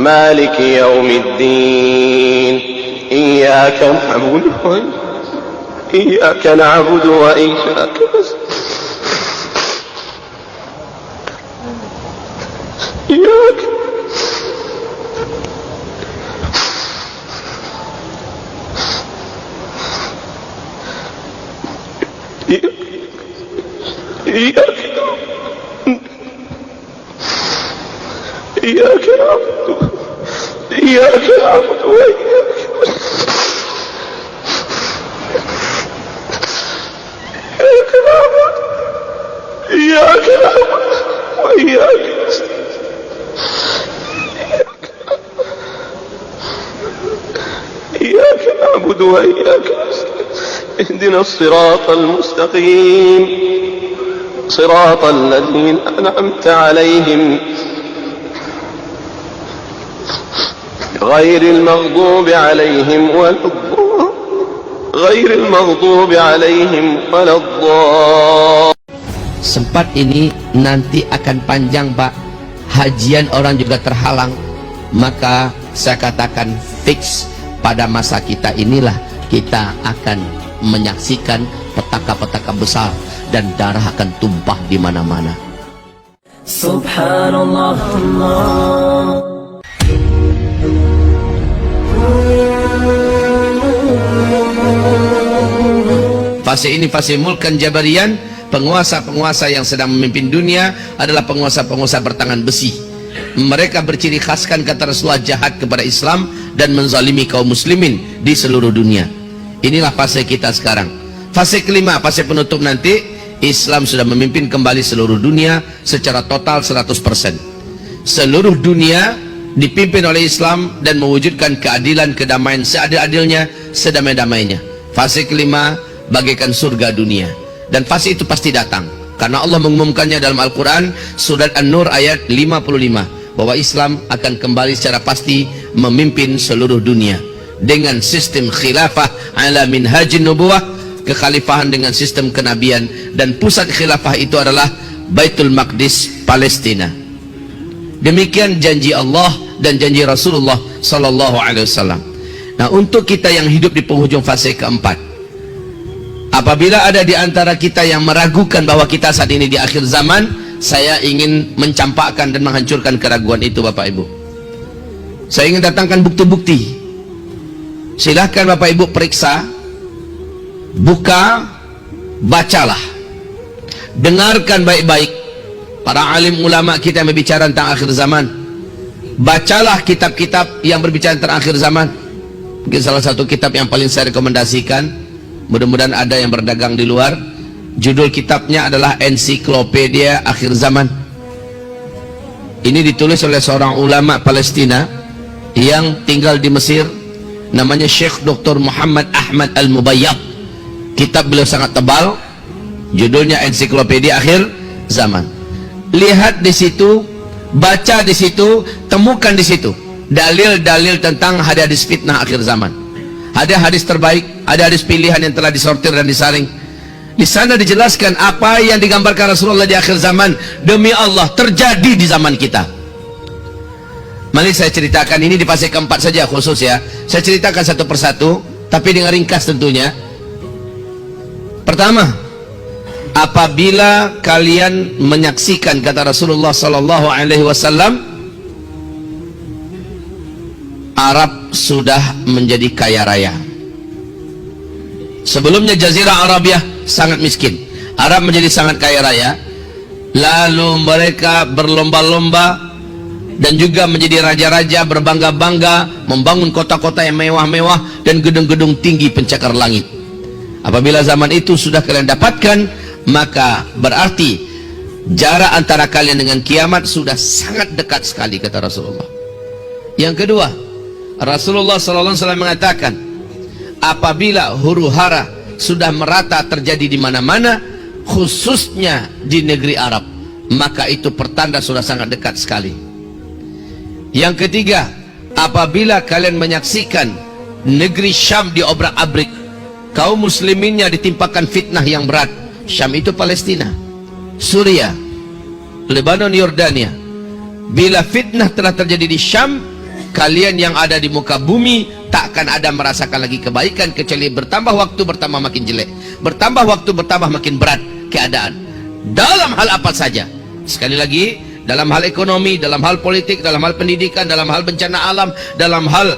مالك يوم الدين إياك نعبد وإياك إياك نعبد وإياك إياك نعبد وإياك اهدنا الصراط المستقيم صراط الذين أنعمت عليهم غير المغضوب عليهم ولا الضالين. Sempat ini nanti akan panjang Pak, hajian orang juga terhalang, maka saya katakan fix pada masa kita inilah kita akan menyaksikan petaka-petaka besar dan darah akan tumpah di mana-mana. Subhanallah. Fase ini fase mulkan jabarian. Penguasa-penguasa yang sedang memimpin dunia adalah penguasa-penguasa bertangan besi. Mereka berciri khaskan, kata Rasulullah, jahat kepada Islam dan menzalimi kaum muslimin di seluruh dunia. Inilah fase kita sekarang. Fase kelima, fase penutup nanti, Islam sudah memimpin kembali seluruh dunia secara total 100%. Seluruh dunia dipimpin oleh Islam dan mewujudkan keadilan, kedamaian seadil-adilnya, sedamai-damainya. Fase kelima bagaikan surga dunia. Dan fase itu pasti datang karena Allah mengumumkannya dalam Al-Quran surat An-Nur ayat 55 bahwa Islam akan kembali secara pasti memimpin seluruh dunia dengan sistem khilafah ala minhajin nubuwah, kekhalifahan dengan sistem kenabian, dan pusat khilafah itu adalah Baitul Maqdis, Palestina. Demikian janji Allah dan janji Rasulullah sallallahu alaihi wasallam. Nah, untuk kita yang hidup di penghujung fase keempat, apabila ada di antara kita yang meragukan bahwa kita saat ini di akhir zaman, saya ingin mencampakkan dan menghancurkan keraguan itu Bapak Ibu. Saya ingin datangkan bukti-bukti. Silahkan Bapak Ibu periksa, buka, bacalah, dengarkan baik-baik para alim ulama kita yang berbicara tentang akhir zaman. Bacalah kitab-kitab yang berbicara tentang akhir zaman. Mungkin salah satu kitab yang paling saya rekomendasikan, mudah-mudahan ada yang berdagang di luar, judul kitabnya adalah Ensiklopedia Akhir Zaman. Ini ditulis oleh seorang ulama Palestina yang tinggal di Mesir, namanya Syekh Dr. Muhammad Ahmad Al-Mubayyad. Kitab beliau sangat tebal, judulnya Ensiklopedia Akhir Zaman. Lihat di situ, baca di situ, temukan di situ dalil-dalil tentang hadis fitnah akhir zaman. Ada hadis terbaik, ada hadis pilihan yang telah disortir dan disaring. Di sana dijelaskan apa yang digambarkan Rasulullah di akhir zaman, demi Allah terjadi di zaman kita. Mari saya ceritakan ini di fase keempat saja khusus ya. Saya ceritakan satu persatu, tapi dengan ringkas tentunya. Pertama, apabila kalian menyaksikan, kata Rasulullah sallallahu alaihi wasallam, Arab sudah menjadi kaya raya. Sebelumnya Jazirah Arabiah sangat miskin, Arab menjadi sangat kaya raya. Lalu mereka berlomba-lomba dan juga menjadi raja-raja, berbangga-bangga, membangun kota-kota yang mewah-mewah dan gedung-gedung tinggi pencakar langit. Apabila zaman itu sudah kalian dapatkan, maka berarti jarak antara kalian dengan kiamat sudah sangat dekat sekali, kata Rasulullah. Yang kedua, Rasulullah SAW mengatakan, apabila huru-hara sudah merata terjadi di mana-mana, khususnya di negeri Arab, maka itu pertanda sudah sangat dekat sekali. Yang ketiga, apabila kalian menyaksikan negeri Syam diobrak-abrik, kaum musliminnya ditimpakan fitnah yang berat. Syam itu Palestina, Suriah, Lebanon, Yordania. Bila fitnah telah terjadi di Syam, kalian yang ada di muka bumi takkan ada merasakan lagi kebaikan kecuali bertambah waktu bertambah makin jelek, bertambah waktu bertambah makin berat keadaan dalam hal apa saja. Sekali lagi, dalam hal ekonomi, dalam hal politik, dalam hal pendidikan, dalam hal bencana alam, dalam hal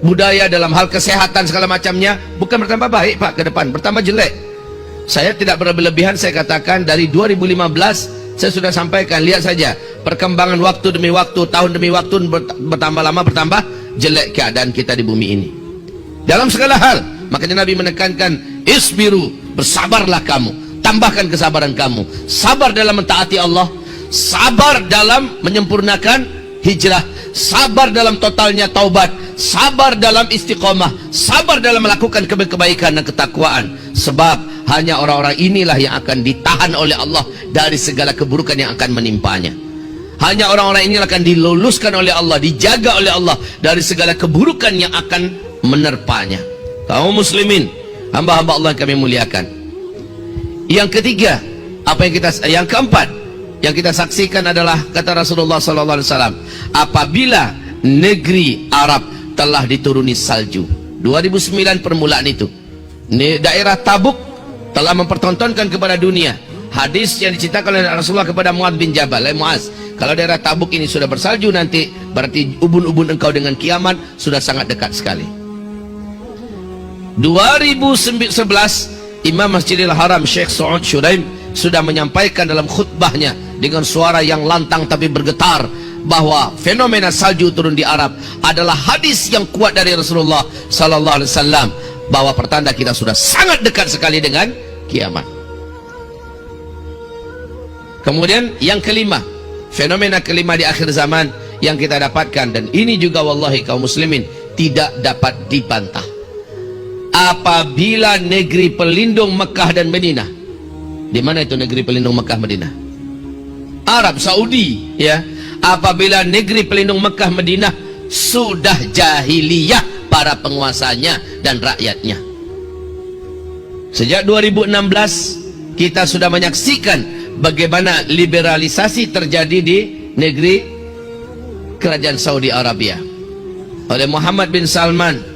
budaya, dalam hal kesehatan, segala macamnya bukan bertambah baik Pak ke depan, bertambah jelek. Saya tidak berlebihan, saya katakan dari 2015 saya sudah sampaikan, lihat saja perkembangan waktu demi waktu, tahun demi waktu bertambah lama bertambah jelek keadaan kita di bumi ini dalam segala hal. Makanya Nabi menekankan isbiru, bersabarlah kamu, tambahkan kesabaran kamu, sabar dalam mentaati Allah, sabar dalam menyempurnakan hijrah, sabar dalam totalnya taubat, sabar dalam istiqomah, sabar dalam melakukan kebaikan dan ketakwaan. Sebab hanya orang-orang inilah yang akan ditahan oleh Allah dari segala keburukan yang akan menimpanya. Hanya orang-orang inilah akan diluluskan oleh Allah, dijaga oleh Allah dari segala keburukan yang akan menerpanya. Kaum muslimin, hamba-hamba Allah yang kami muliakan. Yang ketiga, yang keempat yang kita saksikan adalah kata Rasulullah sallallahu alaihi wasallam, apabila negeri Arab telah dituruni salju. 2009 permulaan itu. Daerah Tabuk telah mempertontonkan kepada dunia hadis yang diceritakan oleh Rasulullah kepada Muadz bin Jabal. Muaz, kalau daerah Tabuk ini sudah bersalju nanti berarti ubun-ubun engkau dengan kiamat sudah sangat dekat sekali. 2011 Imam Masjidil Haram Syekh Saud Syuraim sudah menyampaikan dalam khutbahnya dengan suara yang lantang tapi bergetar bahwa fenomena salju turun di Arab adalah hadis yang kuat dari Rasulullah sallallahu alaihi wasallam, bahwa pertanda kita sudah sangat dekat sekali dengan kiamat. Kemudian yang kelima, fenomena kelima di akhir zaman yang kita dapatkan, dan ini juga wallahi kaum muslimin tidak dapat dibantah. Apabila negeri pelindung Mekah dan Madinah, di mana itu negeri pelindung Mekah Madinah? Arab Saudi, ya. Apabila negeri pelindung Mekah Madinah sudah jahiliyah para penguasanya dan rakyatnya. Sejak 2016 kita sudah menyaksikan bagaimana liberalisasi terjadi di negeri kerajaan Saudi Arabia oleh Muhammad bin Salman.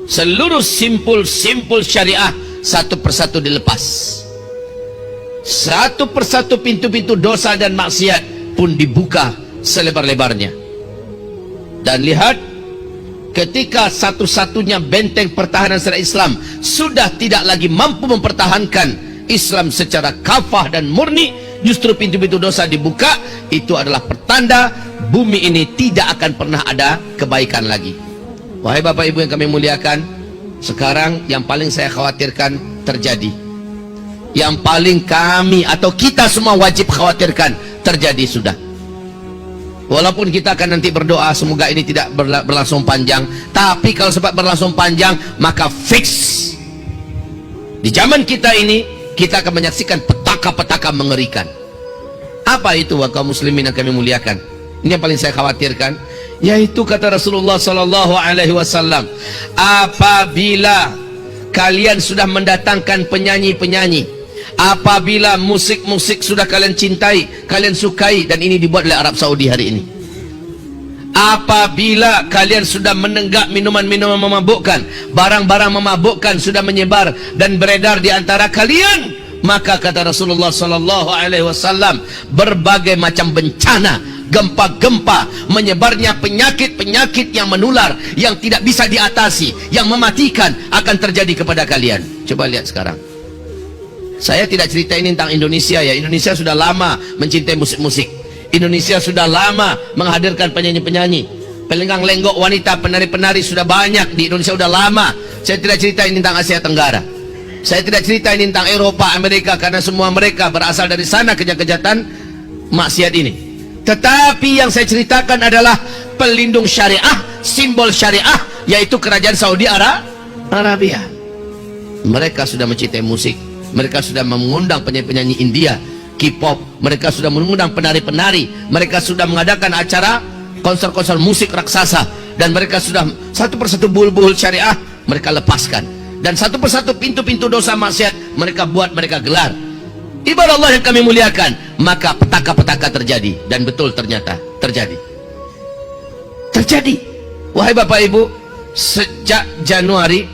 Seluruh simpul-simpul syariah satu persatu dilepas, satu persatu pintu-pintu dosa dan maksiat pun dibuka selebar-lebarnya. Dan lihat, ketika satu-satunya benteng pertahanan syariat Islam sudah tidak lagi mampu mempertahankan Islam secara kafah dan murni, justru pintu-pintu dosa dibuka. Itu adalah pertanda bumi ini tidak akan pernah ada kebaikan lagi. Wahai Bapak Ibu yang kami muliakan, sekarang yang paling saya khawatirkan terjadi, yang paling kami atau kita semua wajib khawatirkan terjadi sudah. Walaupun kita akan nanti berdoa semoga ini tidak berlangsung panjang, tapi kalau sempat berlangsung panjang maka fix di zaman kita ini kita akan menyaksikan petaka-petaka mengerikan. Apa itu kaum muslimin yang kami muliakan? Ini yang paling saya khawatirkan, yaitu kata Rasulullah sallallahu alaihi wasallam, apabila kalian sudah mendatangkan penyanyi-penyanyi, apabila musik-musik sudah kalian cintai, kalian sukai, dan ini dibuat oleh Arab Saudi hari ini, apabila kalian sudah menenggak minuman-minuman memabukkan, barang-barang memabukkan sudah menyebar dan beredar di antara kalian, maka kata Rasulullah sallallahu alaihi wasallam, berbagai macam bencana, gempa-gempa, menyebarnya penyakit-penyakit yang menular, yang tidak bisa diatasi, yang mematikan akan terjadi kepada kalian. Coba lihat sekarang. Saya tidak cerita ini tentang Indonesia ya. Indonesia sudah lama mencintai musik-musik. Indonesia sudah lama menghadirkan penyanyi-penyanyi, pelenggang-lenggok wanita, penari-penari sudah banyak di Indonesia, sudah lama. Saya tidak cerita ini tentang Asia Tenggara. Saya tidak cerita ini tentang Eropa, Amerika, karena semua mereka berasal dari sana kejahatan maksiat ini. Tetapi yang saya ceritakan adalah pelindung syariah, simbol syariah, yaitu kerajaan Saudi Arabia. Mereka sudah mencintai musik, mereka sudah mengundang penyanyi-penyanyi India, K-pop, mereka sudah mengundang penari-penari, mereka sudah mengadakan acara konser-konser musik raksasa, dan mereka sudah satu persatu buhul-buhul syariah mereka lepaskan, dan satu persatu pintu-pintu dosa maksiat mereka buat, mereka gelar. Ibadah Allah yang kami muliakan, maka petaka-petaka terjadi, dan betul ternyata terjadi. terjadi. Wahai Bapak Ibu, sejak Januari,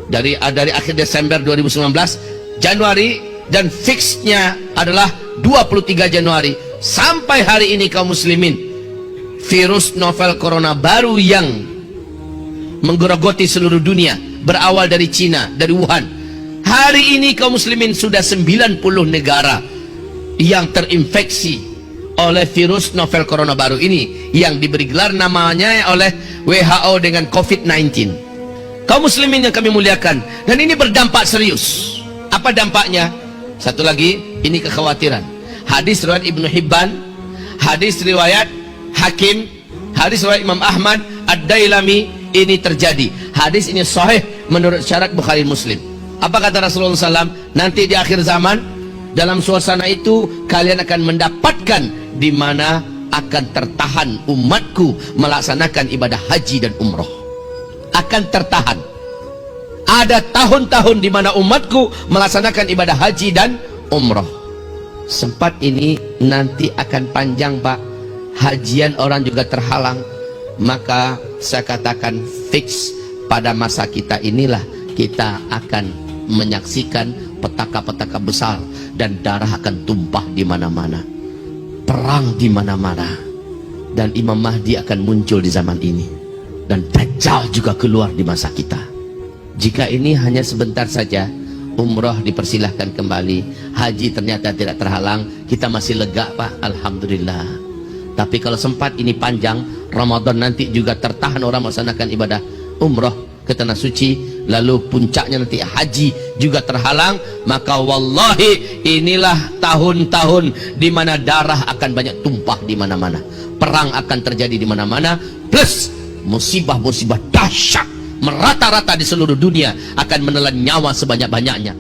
dari akhir Desember 2019, Januari, dan fixnya adalah 23 Januari sampai hari ini, kaum muslimin, virus novel corona baru yang menggerogoti seluruh dunia berawal dari Cina, dari Wuhan. Hari ini kaum muslimin sudah 90 negara yang terinfeksi oleh virus novel corona baru ini, yang diberi gelar namanya oleh WHO dengan COVID-19. Kaum muslimin yang kami muliakan, dan ini berdampak serius. Apa dampaknya? Satu lagi, ini kekhawatiran. Hadis riwayat Ibnu Hibban, hadis riwayat Hakim, hadis riwayat Imam Ahmad, Ad-Dailami, ini terjadi. Hadis ini sahih menurut syarat Bukhari Muslim. Apa kata Rasulullah SAW? Nanti di akhir zaman, dalam suasana itu kalian akan mendapatkan di mana akan tertahan umatku melaksanakan ibadah haji dan umroh. Akan tertahan. Ada tahun-tahun di mana umatku melaksanakan ibadah haji dan umroh. Sempat ini nanti akan panjang, Pak. Hajian orang juga terhalang. Maka saya katakan fix pada masa kita inilah kita akan menyaksikan petaka-petaka besar dan darah akan tumpah di mana-mana. Perang di mana-mana. Dan Imam Mahdi akan muncul di zaman ini. Dan Dajjal juga keluar di masa kita. Jika ini hanya sebentar saja, umroh dipersilahkan kembali, haji ternyata tidak terhalang, kita masih lega, Pak, alhamdulillah. Tapi kalau sempat ini panjang, Ramadan nanti juga tertahan orang melaksanakan ibadah umroh ke tanah suci, lalu puncaknya nanti haji juga terhalang, maka wallahi inilah tahun-tahun di mana darah akan banyak tumpah di mana-mana, perang akan terjadi di mana-mana, plus musibah-musibah dahsyat merata-rata di seluruh dunia akan menelan nyawa sebanyak-banyaknya.